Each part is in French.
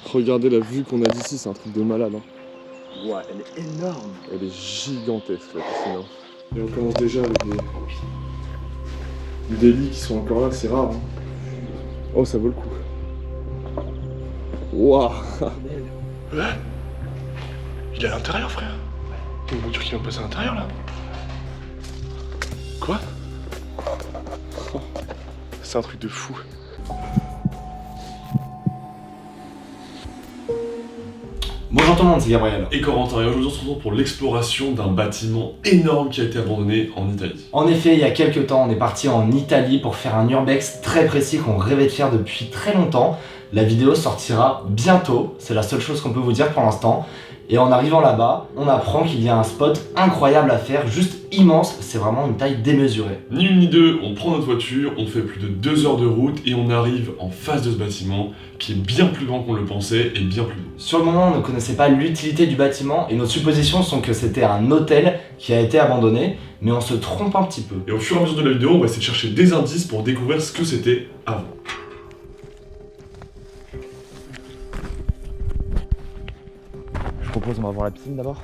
Regardez la vue qu'on a d'ici, c'est un truc de malade. Hein. Ouais, elle est énorme. Elle est gigantesque la piscine. Hein. Et on commence déjà avec des lits qui sont encore là, c'est rare. Hein. Oh, ça vaut le coup. Waouh. Il est à l'intérieur, frère. Il y a une voiture qui vient de passer à l'intérieur là. Quoi? C'est un truc de fou. Bonjour tout le monde, c'est Gabriel. Et Corentin, et aujourd'hui on se retrouve pour l'exploration d'un bâtiment énorme qui a été abandonné en Italie. En effet, il y a quelques temps, on est parti en Italie pour faire un urbex très précis qu'on rêvait de faire depuis très longtemps. La vidéo sortira bientôt, c'est la seule chose qu'on peut vous dire pour l'instant. Et en arrivant là-bas, on apprend qu'il y a un spot incroyable à faire, juste immense, c'est vraiment une taille démesurée. Ni une ni deux, on prend notre voiture, on fait plus de 2 heures de route et on arrive en face de ce bâtiment qui est bien plus grand qu'on le pensait et bien plus beau. Sur le moment, on ne connaissait pas l'utilité du bâtiment et nos suppositions sont que c'était un hôtel qui a été abandonné, mais on se trompe un petit peu. Et au fur et à mesure de la vidéo, on va essayer de chercher des indices pour découvrir ce que c'était avant. Je propose, on va voir la piscine d'abord.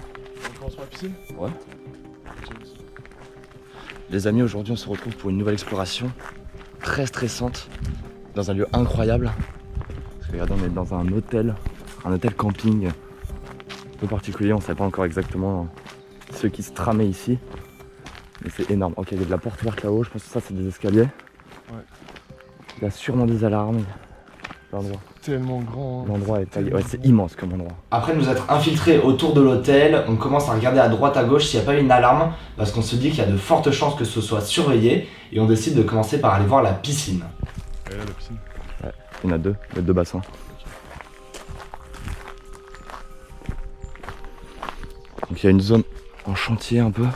On commence par la piscine? Ouais. Les amis, aujourd'hui on se retrouve pour une nouvelle exploration très stressante dans un lieu incroyable. Parce que regardez, on est dans un hôtel camping un peu particulier, on ne sait pas encore exactement ce qui se tramait ici. Mais c'est énorme. Ok, il y a de la porte ouverte là-haut, je pense que ça c'est des escaliers. Ouais. Il y a sûrement des alarmes. L'endroit. Tellement grand. Hein. L'endroit est taillé. Ouais, c'est immense comme endroit. Après nous être infiltrés autour de l'hôtel, on commence à regarder à droite à gauche s'il n'y a pas une alarme, parce qu'on se dit qu'il y a de fortes chances que ce soit surveillé, et on décide de commencer par aller voir la piscine. Elle est là la piscine? Ouais, il y en a deux, il y a deux bassins. Donc il y a une zone en chantier un peu.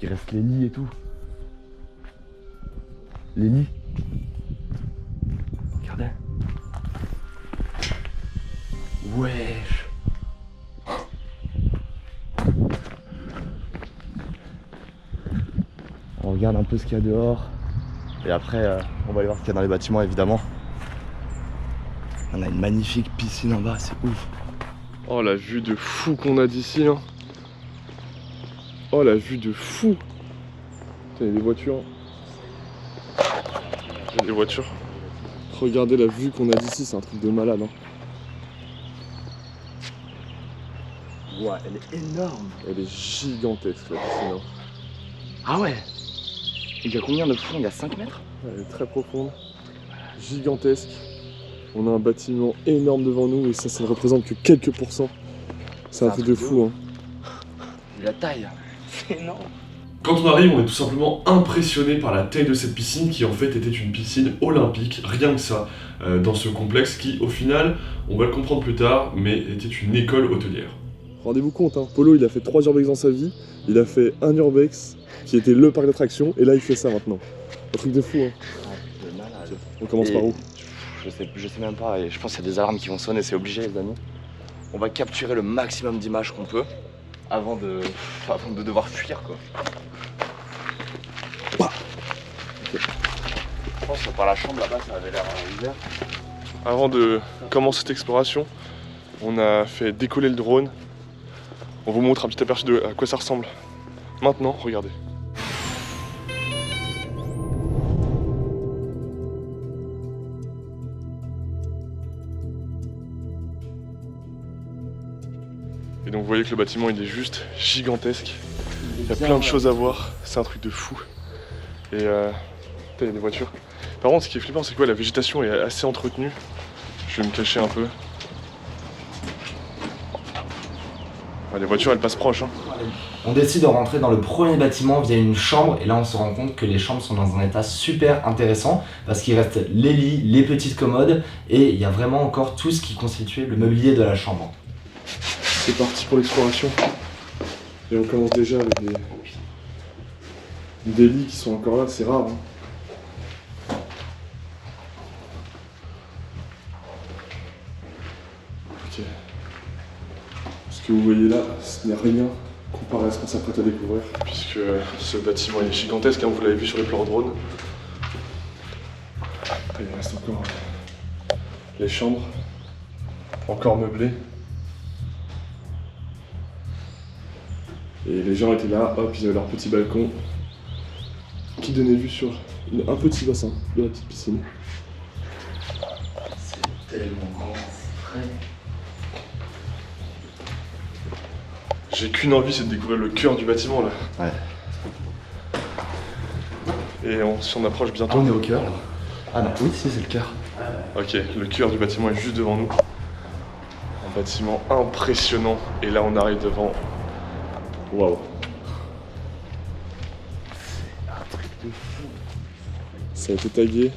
Il reste les lits et tout. Les lits. Regardez. Wesh. On regarde un peu ce qu'il y a dehors. Et après, on va aller voir ce qu'il y a dans les bâtiments évidemment. On a une magnifique piscine en bas, c'est ouf. Oh, la vue de fou qu'on a d'ici. Hein. Oh, la vue de fou. Il y a des voitures. Il y a des voitures. Regardez la vue qu'on a d'ici, c'est un truc de malade. Hein. Ouais, elle est énorme. Elle est gigantesque la piscine. Hein. Ah ouais. Il y a combien de fond? Il y a 5 mètres? Elle est très profonde, gigantesque. On a un bâtiment énorme devant nous et ça ne représente que quelques pourcents. C'est un truc de fou. Hein. La taille, c'est énorme. Quand on arrive, on est tout simplement impressionné par la taille de cette piscine qui en fait était une piscine olympique, rien que ça, dans ce complexe qui au final, on va le comprendre plus tard, mais était une école hôtelière. Rendez-vous compte, hein, Polo il a fait 3 urbex dans sa vie, il a fait un urbex qui était le parc d'attractions et là il fait ça maintenant. Un truc de fou. Hein. De malade. On commence par où? Je sais même pas, et je pense qu'il y a des alarmes qui vont sonner, c'est obligé les amis. On va capturer le maximum d'images qu'on peut avant de devoir fuir quoi. Okay. Je pense que par la chambre là-bas ça avait l'air ouvert. Avant de commencer cette exploration, on a fait décoller le drone. On vous montre un petit aperçu de à quoi ça ressemble. Maintenant, regardez. Et donc vous voyez que le bâtiment il est juste gigantesque. Il y a plein de choses à voir, c'est un truc de fou. Et il y a des voitures. Par contre ce qui est flippant c'est que la végétation est assez entretenue. Je vais me cacher un peu. Ouais, les voitures elles passent proches. Hein. On décide de rentrer dans le premier bâtiment via une chambre et là on se rend compte que les chambres sont dans un état super intéressant parce qu'il reste les lits, les petites commodes et il y a vraiment encore tout ce qui constituait le mobilier de la chambre. C'est parti pour l'exploration. Et on commence déjà avec des lits qui sont encore là, c'est rare. Hein. Ok. Ce que vous voyez là, ce n'est rien comparé à ce qu'on s'apprête à découvrir. Puisque ce bâtiment est gigantesque, hein, vous l'avez vu sur les plans drone. Après, il reste encore les chambres, encore meublées. Et les gens étaient là, hop, ils avaient leur petit balcon qui donnait vue sur un petit bassin de la petite piscine. C'est tellement grand, c'est frais. J'ai qu'une envie, c'est de découvrir le cœur du bâtiment là. Ouais. Et si on approche Ah, bientôt. on est au cœur là. Ah non, oui, si, c'est le cœur. Ok, le cœur du bâtiment est juste devant nous. Un bâtiment impressionnant. Et là, on arrive devant. Waouh. C'est un truc de fou. Ça a été tagué.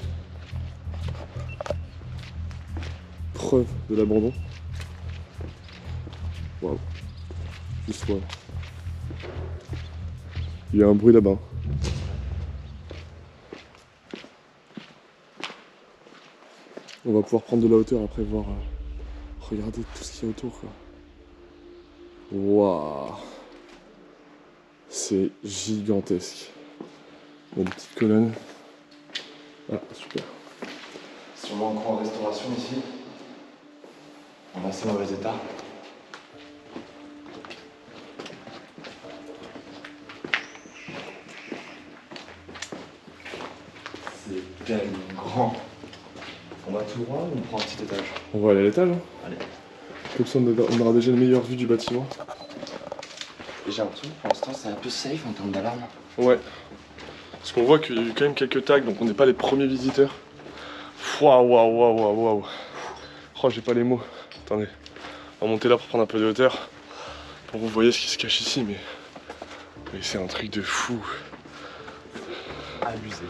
Preuve de l'abandon. Waouh. Juste waouh. Il y a un bruit là-bas. On va pouvoir prendre de la hauteur après voir. Regardez tout ce qu'il y a autour quoi. Waouh. C'est gigantesque. Il y a des petites colonnes. Ah super. Sûrement encore en restauration ici. En assez mauvais état. C'est tellement grand. On va tout droit ou on prend un petit étage? On va aller à l'étage hein. Allez. Comme ça on aura déjà une meilleure vue du bâtiment. Et j'ai l'impression que pour l'instant c'est un peu safe en termes d'alarme. Ouais. Parce qu'on voit qu'il y a eu quand même quelques tags, donc on n'est pas les premiers visiteurs. Waouh, waouh, waouh, waouh, waouh. Oh, j'ai pas les mots. Attendez. On va monter là pour prendre un peu de hauteur. Pour que vous voyez ce qui se cache ici, mais c'est un truc de fou. Abusé.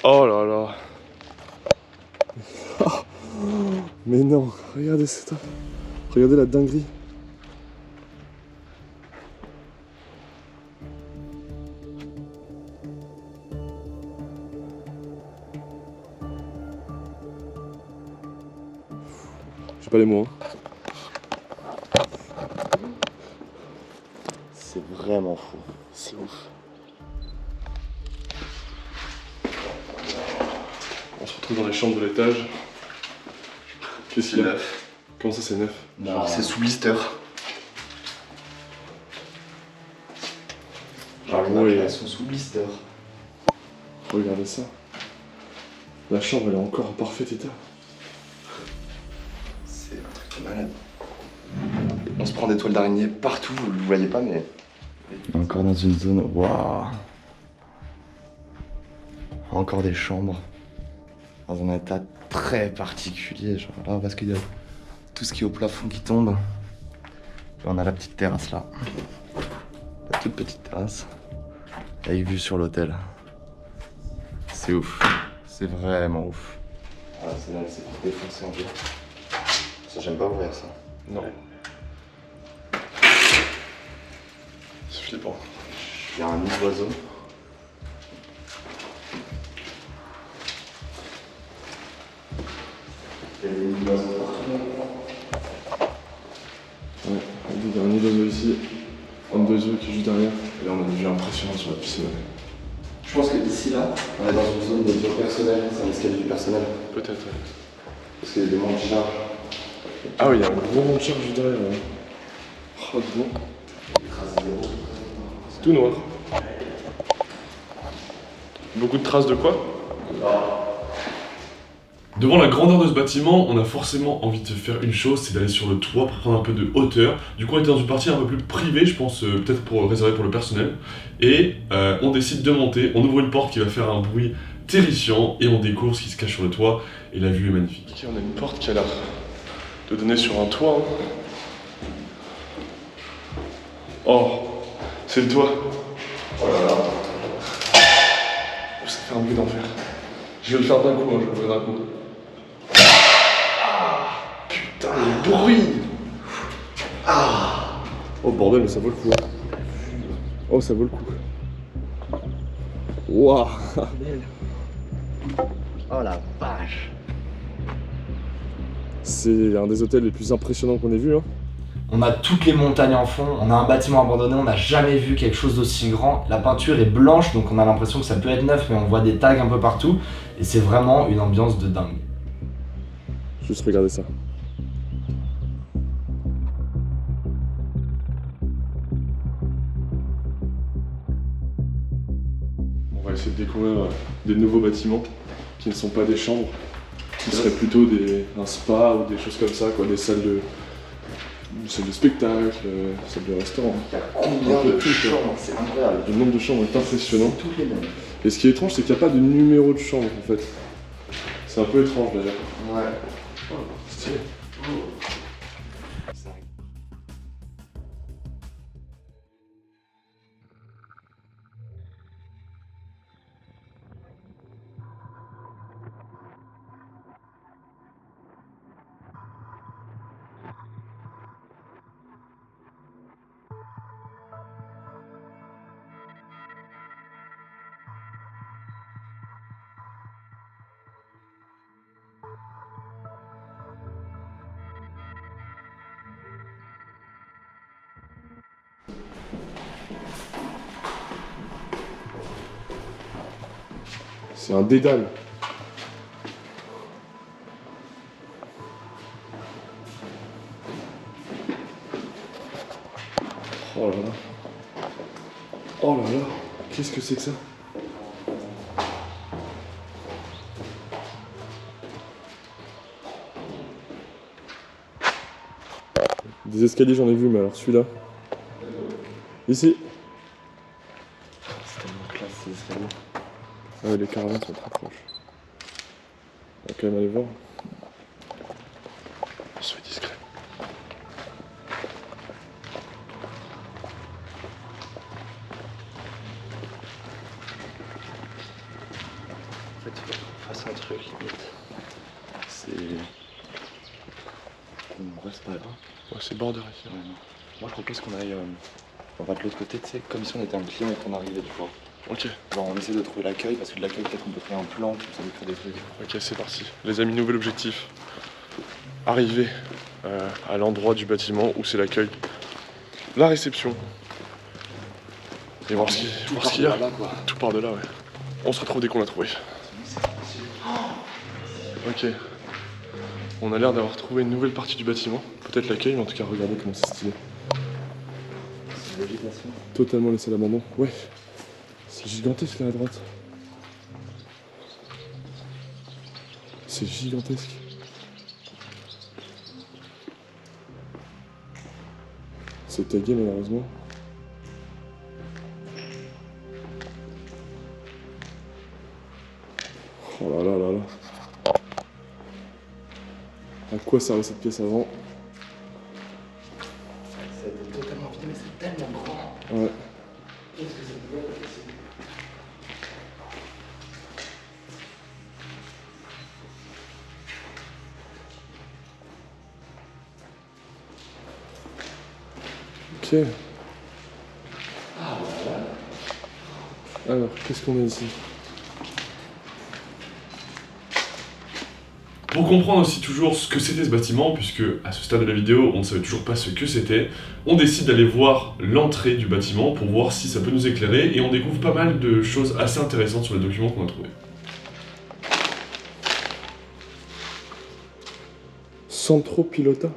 Oh là là. Mais non, regardez ça. Regardez la dinguerie. J'ai pas les mots. Hein. C'est vraiment fou. C'est ouf. On se retrouve dans les chambres de l'étage. Qu'est-ce qu'il y a? Neuf. Comment ça c'est neuf? Genre c'est sous blister. Genre les Oui. matelas sont sous blister. Regardez ça. La chambre elle est encore en parfait état. C'est un truc de malade. On se prend des toiles d'araignée partout, vous le voyez pas mais... Encore dans une zone... Waouh. Encore des chambres. Dans un état très particulier, genre là parce qu'il y a tout ce qui est au plafond qui tombe. Puis on a la petite terrasse là. La toute petite terrasse. Avec vue sur l'hôtel. C'est ouf. C'est vraiment ouf. Ah c'est là, c'est tout défoncé en fait. Ça j'aime pas ouvrir ça. Non. C'est flippant. Il y a un nid d'oiseau. Il y a des nids d'oiseaux partout. Ouais, il y a un nid d'oiseau ici. Un d'oiseau qui est juste derrière. Et là on a une vue impressionnante sur la piscine. Je pense que d'ici là, on est dans une zone de vie personnelle, c'est un escalier du personnel. Peut-être, ouais. Parce qu'il y a des monts de charge. Ah oui, il y a un gros rond de charge juste derrière. Ouais. Oh, dis donc. C'est tout noir. Beaucoup de traces de quoi? Devant la grandeur de ce bâtiment, on a forcément envie de faire une chose, c'est d'aller sur le toit pour prendre un peu de hauteur. Du coup, on était dans une partie un peu plus privée, je pense, peut-être pour réserver pour le personnel. Et on décide de monter, on ouvre une porte qui va faire un bruit terrifiant et on découvre ce qui se cache sur le toit. Et la vue est magnifique. Ok, on a une porte qui a l'air de donner sur un toit. Hein. Oh, c'est le toit. Oh là là. Oh, ça fait un bruit d'enfer. Je vais le faire d'un coup, hein, je vais l'ouvrir d'un coup. Putain, le bruit! Oh bordel, mais ça vaut le coup. Hein. Oh, ça vaut le coup. Waouh. Oh la vache! C'est un des hôtels les plus impressionnants qu'on ait vu. Hein. On a toutes les montagnes en fond, on a un bâtiment abandonné, on n'a jamais vu quelque chose d'aussi grand. La peinture est blanche, donc on a l'impression que ça peut être neuf, mais on voit des tags un peu partout. Et c'est vraiment une ambiance de dingue. Juste regardez ça. On va essayer de découvrir des nouveaux bâtiments qui ne sont pas des chambres, qui seraient plutôt un spa ou des choses comme ça, quoi, des salles de spectacle, salles de restaurant. Il y a combien de chambres? C'est incroyable. Le nombre de chambres est impressionnant. Toutes les mêmes. Et ce qui est étrange, c'est qu'il n'y a pas de numéro de chambre en fait. C'est un peu étrange d'ailleurs. Ouais. Stylé. C'est un dédale. Oh là là. Oh là là. Qu'est-ce que c'est que ça? Des escaliers, j'en ai vu, mais alors celui-là. Ici. C'est tellement classe ces escaliers. Ah ouais, les caravanes sont très proches. On va quand même aller voir. On se fait discret. En fait, il faut qu'on fasse un truc limite. C'est. En vrai, c'est pas grave. Ouais, c'est border ici. Ouais, non. Moi, je propose qu'on aille. On va de l'autre côté, tu sais, comme si on était un client et qu'on arrivait, tu vois. Ok. Genre, on essaie de trouver l'accueil parce que de l'accueil, peut-être on peut créer un plan, comme ça nous crée des trucs. Ok, c'est parti. Les amis, nouvel objectif. Arriver à l'endroit du bâtiment où c'est l'accueil, la réception. Et voir ce qu'il y a. Tout par de là, ouais. On se retrouve dès qu'on l'a trouvé. Ok. On a l'air d'avoir trouvé une nouvelle partie du bâtiment. Peut-être l'accueil, mais en tout cas, regardez comment c'est stylé. C'est une végétation. Totalement laissé à l'abandon. Ouais. C'est gigantesque là à droite. C'est gigantesque. C'est tagué malheureusement. Oh là là là là. À quoi servait cette pièce avant? Ça a été totalement vidé, mais c'est tellement grand. Ouais. Qu'est-ce que ça peut être possible? Ok. Alors, qu'est-ce qu'on a ici? Pour comprendre aussi toujours ce que c'était ce bâtiment, puisque à ce stade de la vidéo, on ne savait toujours pas ce que c'était, on décide d'aller voir l'entrée du bâtiment pour voir si ça peut nous éclairer, et on découvre pas mal de choses assez intéressantes sur les documents qu'on a trouvés. Centro Pilota.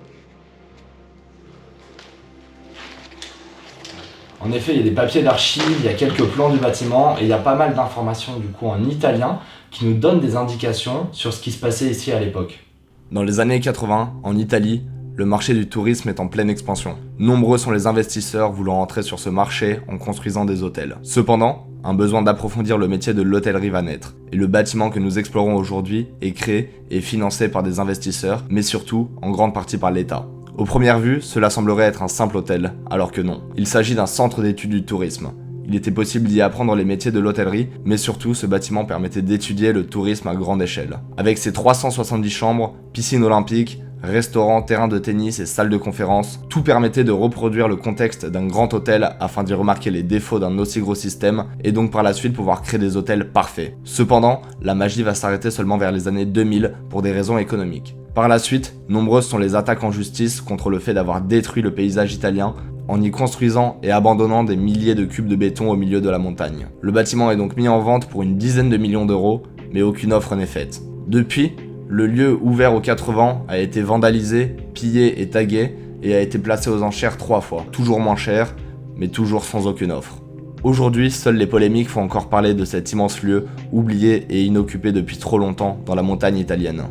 En effet, il y a des papiers d'archives, il y a quelques plans du bâtiment et il y a pas mal d'informations du coup en italien qui nous donnent des indications sur ce qui se passait ici à l'époque. Dans les années 80, en Italie, le marché du tourisme est en pleine expansion. Nombreux sont les investisseurs voulant entrer sur ce marché en construisant des hôtels. Cependant, un besoin d'approfondir le métier de l'hôtellerie va naître. Et le bâtiment que nous explorons aujourd'hui est créé et financé par des investisseurs, mais surtout en grande partie par l'État. Aux premières vues, cela semblerait être un simple hôtel, alors que non. Il s'agit d'un centre d'études du tourisme. Il était possible d'y apprendre les métiers de l'hôtellerie, mais surtout ce bâtiment permettait d'étudier le tourisme à grande échelle. Avec ses 370 chambres, piscine olympique, restaurants, terrains de tennis et salles de conférence, tout permettait de reproduire le contexte d'un grand hôtel afin d'y remarquer les défauts d'un aussi gros système et donc par la suite pouvoir créer des hôtels parfaits. Cependant, la magie va s'arrêter seulement vers les années 2000 pour des raisons économiques. Par la suite, nombreuses sont les attaques en justice contre le fait d'avoir détruit le paysage italien en y construisant et abandonnant des milliers de cubes de béton au milieu de la montagne. Le bâtiment est donc mis en vente pour une dizaine de millions d'euros, mais aucune offre n'est faite. Depuis, le lieu ouvert aux 4 vents a été vandalisé, pillé et tagué et a été placé aux enchères 3 fois. Toujours moins cher, mais toujours sans aucune offre. Aujourd'hui, seules les polémiques font encore parler de cet immense lieu, oublié et inoccupé depuis trop longtemps dans la montagne italienne.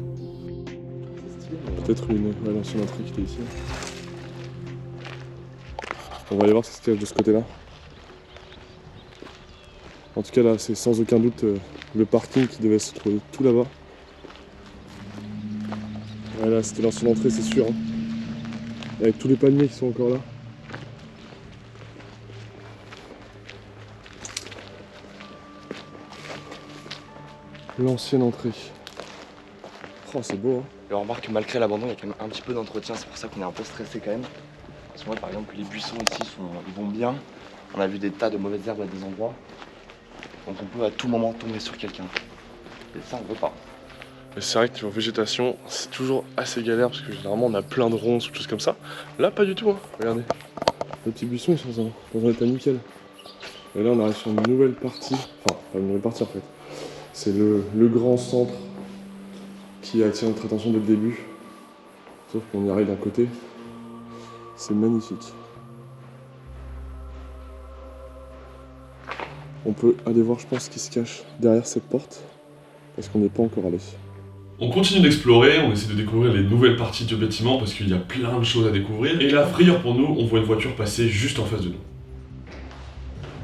Peut-être l'ancienne entrée qui était ici. On va aller voir ce qui se cache de ce côté-là. En tout cas là, c'est sans aucun doute le parking qui devait se trouver tout là-bas. Voilà, c'était l'ancienne entrée, c'est sûr. Hein. Avec tous les palmiers qui sont encore là. L'ancienne entrée. Oh, c'est beau, hein. Et on remarque que malgré l'abandon, il y a quand même un petit peu d'entretien, c'est pour ça qu'on est un peu stressé quand même. Parce que moi, par exemple, les buissons ici ils vont bien. On a vu des tas de mauvaises herbes à des endroits. Donc on peut à tout moment tomber sur quelqu'un. Et ça, on veut pas. Mais c'est vrai que niveau végétation, c'est toujours assez galère parce que généralement on a plein de ronces ou des choses comme ça. Là, pas du tout, hein. Regardez. Les petits buissons, ils sont dans un état nickel. Et là, on arrive sur une nouvelle partie. Enfin, pas une nouvelle partie en fait. C'est le grand centre qui attire notre attention dès le début. Sauf qu'on y arrive d'un côté. C'est magnifique. On peut aller voir, je pense, ce qui se cache derrière cette porte. Parce qu'on n'est pas encore allé. On continue d'explorer, on essaie de découvrir les nouvelles parties du bâtiment parce qu'il y a plein de choses à découvrir. Et là, frayeur pour nous, on voit une voiture passer juste en face de nous.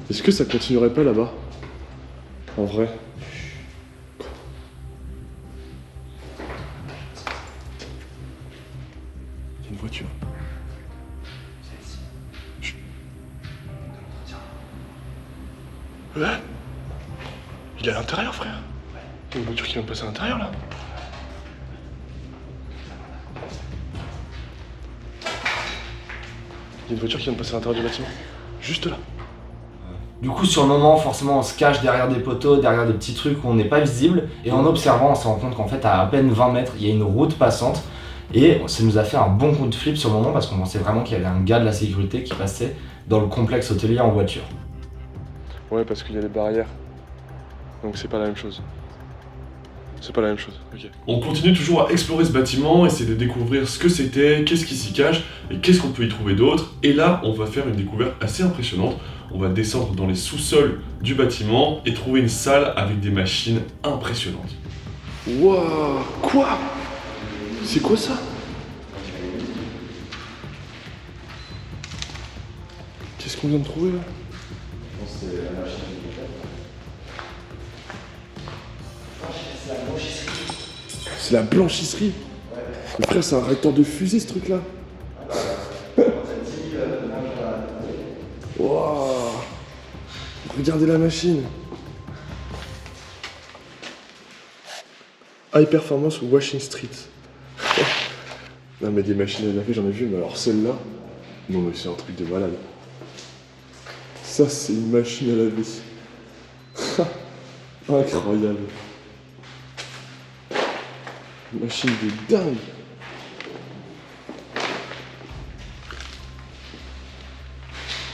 Est-ce que ça continuerait pas là-bas? En vrai? Il y a une voiture. Chut. Il est à l'intérieur, frère. Il y a une voiture qui vient de passer à l'intérieur là. Il y a une voiture qui vient de passer à l'intérieur du bâtiment. Juste là. Du coup, sur le moment, forcément, on se cache derrière des poteaux, derrière des petits trucs où on n'est pas visible. Et en observant, on se rend compte qu'en fait, à peine 20 mètres, il y a une route passante. Et ça nous a fait un bon coup de flip sur le moment parce qu'on pensait vraiment qu'il y avait un gars de la sécurité qui passait dans le complexe hôtelier en voiture. Ouais, parce qu'il y a des barrières. Donc c'est pas la même chose. C'est pas la même chose, ok. On continue toujours à explorer ce bâtiment, essayer de découvrir ce que c'était, qu'est-ce qui s'y cache et qu'est-ce qu'on peut y trouver d'autre. Et là, on va faire une découverte assez impressionnante. On va descendre dans les sous-sols du bâtiment et trouver une salle avec des machines impressionnantes. Wouah, quoi? C'est quoi ça? Qu'est-ce qu'on vient de trouver là? C'est la blanchisserie. Mais frère, c'est un réacteur de fusée ce truc là. Waouh. Regardez la machine. High Performance Washing Street. Non mais des machines à laver j'en ai vu, mais alors celle-là, non mais c'est un truc de malade. Ça c'est une machine à laver. Incroyable. Une machine de dingue.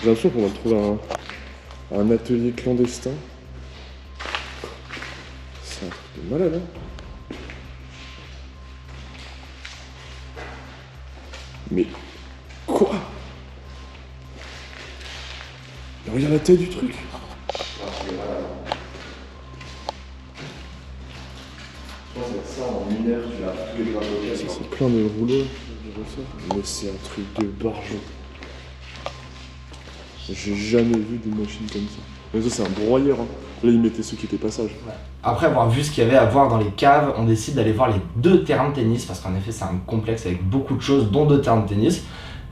J'ai l'impression qu'on va trouver un atelier clandestin. C'est un truc de malade, hein. Mais quoi? Mais regarde la taille du truc. Ça c'est plein de rouleaux. Mais c'est un truc de barjo. J'ai jamais vu des machines comme ça. Mais ça c'est un broyeur. Hein. Là ils mettaient ceux qui étaient passage. Après avoir vu ce qu'il y avait à voir dans les caves, on décide d'aller voir les 2 terrains de tennis parce qu'en effet c'est un complexe avec beaucoup de choses dont 2 terrains de tennis.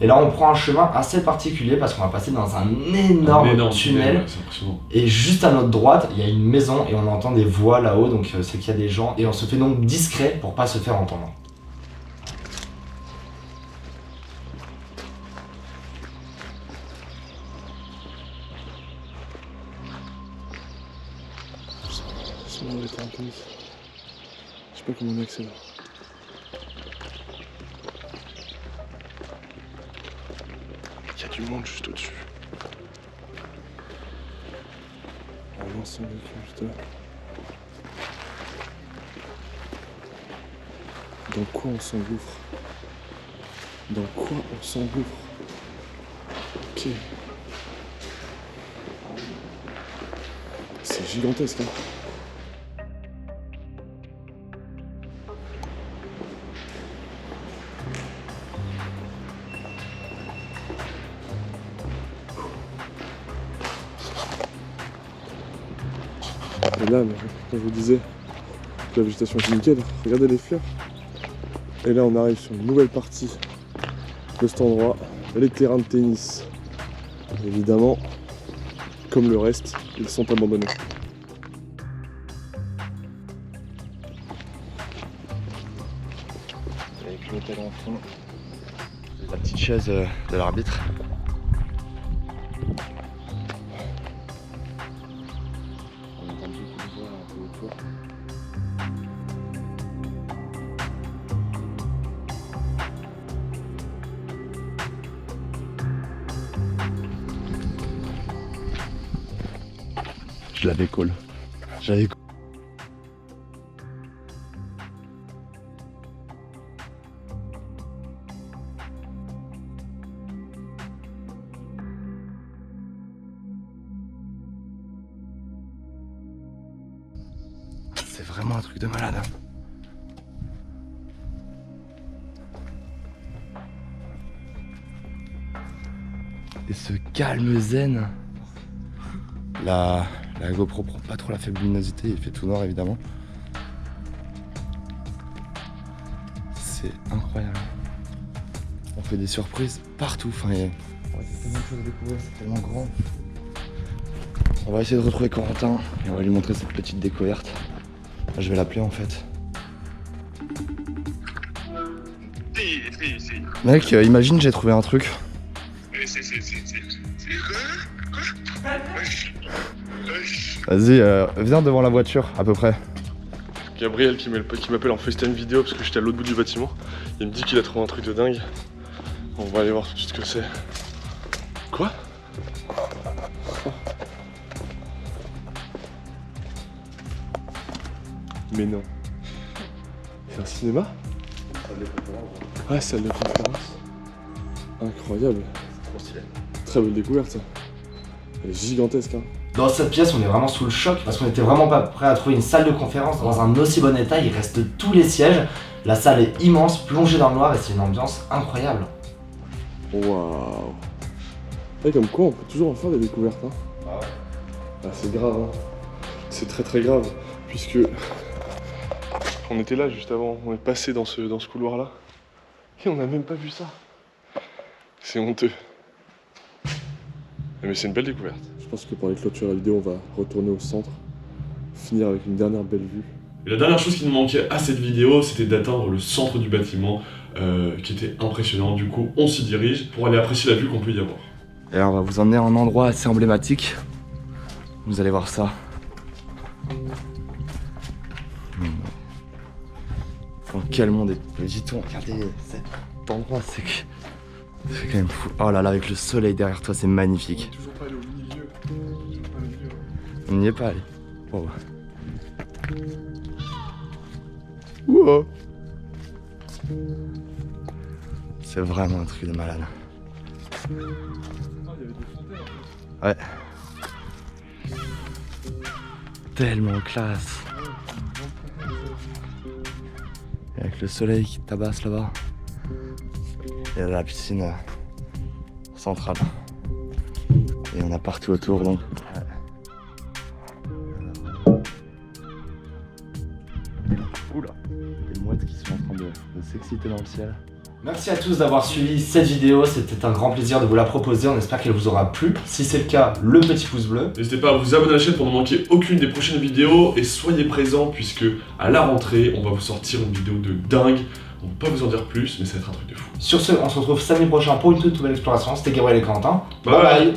Et là on prend un chemin assez particulier parce qu'on va passer dans un énorme tunnel. Ouais, c'est impressionnant. Et juste à notre droite il y a une maison et on entend des voix là-haut, donc c'est qu'il y a des gens. Et on se fait donc discret pour pas se faire entendre. C'est bon, les terrains de tennis. Je sais pas comment on accède. y a du monde juste au-dessus. Un ensemble de juste là. Dans quoi on s'engouffre? Dans quoi on s'engouffre? Ok. C'est gigantesque, hein. Et là, quand je vous disais que la végétation est nickel, regardez les fleurs. Et là, on arrive sur une nouvelle partie de cet endroit, les terrains de tennis. Évidemment, comme le reste, ils sont abandonnés. Avec l'hôtel en fond, la petite chaise de l'arbitre. On entend beaucoup de voix un peu autour. Je l'avais call. J'avais call. C'est vraiment un truc de malade. Et ce calme zen. La GoPro prend pas trop la faible luminosité, il fait tout noir évidemment. C'est incroyable. On fait des surprises partout. Enfin, il y a tellement de choses à découvrir, c'est tellement grand. On va essayer de retrouver Corentin et on va lui montrer cette petite découverte. Je vais l'appeler en fait. Mec, imagine j'ai trouvé un truc. Vas-y, viens devant la voiture à peu près. Gabriel qui m'appelle en FaceTime vidéo parce que j'étais à l'autre bout du bâtiment. Il me dit qu'il a trouvé un truc de dingue. On va aller voir tout de suite ce que c'est. Quoi? Mais non. C'est un cinéma? Ouais, salle de conférence. Incroyable. Trop stylé. Très belle découverte ça. Elle est gigantesque, hein. Dans cette pièce, on est vraiment sous le choc parce qu'on était vraiment pas prêt à trouver une salle de conférence dans un aussi bon état. Il reste tous les sièges. La salle est immense, plongée dans le noir et c'est une ambiance incroyable. Waouh. Et comme quoi, on peut toujours en faire des découvertes, hein. Ah ouais. Ah, c'est grave, hein. C'est très très grave, puisque on était là juste avant, on est passé dans ce couloir-là, et on n'a même pas vu ça. C'est honteux. Mais c'est une belle découverte. Je pense que pour aller clôturer la vidéo, on va retourner au centre, finir avec une dernière belle vue. Et la dernière chose qui nous manquait à cette vidéo, c'était d'atteindre le centre du bâtiment, qui était impressionnant. Du coup, on s'y dirige pour aller apprécier la vue qu'on peut y avoir. Et alors, on va vous emmener à un endroit assez emblématique. Vous allez voir ça. Dans quel monde est le giton? Regardez cet endroit, c'est quand même fou. Oh là là, avec le soleil derrière toi, c'est magnifique. On est toujours pas allé au milieu. On n'y est pas allé. Wow. Wow. C'est vraiment un truc de malade. Ouais. Tellement classe. Et avec le soleil qui tabasse là-bas. Et la piscine centrale. Et on a partout autour donc. Oula, des mouettes qui sont en train de s'exciter dans le ciel. Merci à tous d'avoir suivi cette vidéo, c'était un grand plaisir de vous la proposer, on espère qu'elle vous aura plu. Si c'est le cas, le petit pouce bleu. N'hésitez pas à vous abonner à la chaîne pour ne manquer aucune des prochaines vidéos et soyez présents puisque à la rentrée, on va vous sortir une vidéo de dingue. On ne peut pas vous en dire plus, mais ça va être un truc de fou. Sur ce, on se retrouve samedi prochain pour une toute nouvelle exploration. C'était Gabriel et Corentin. Bye bye.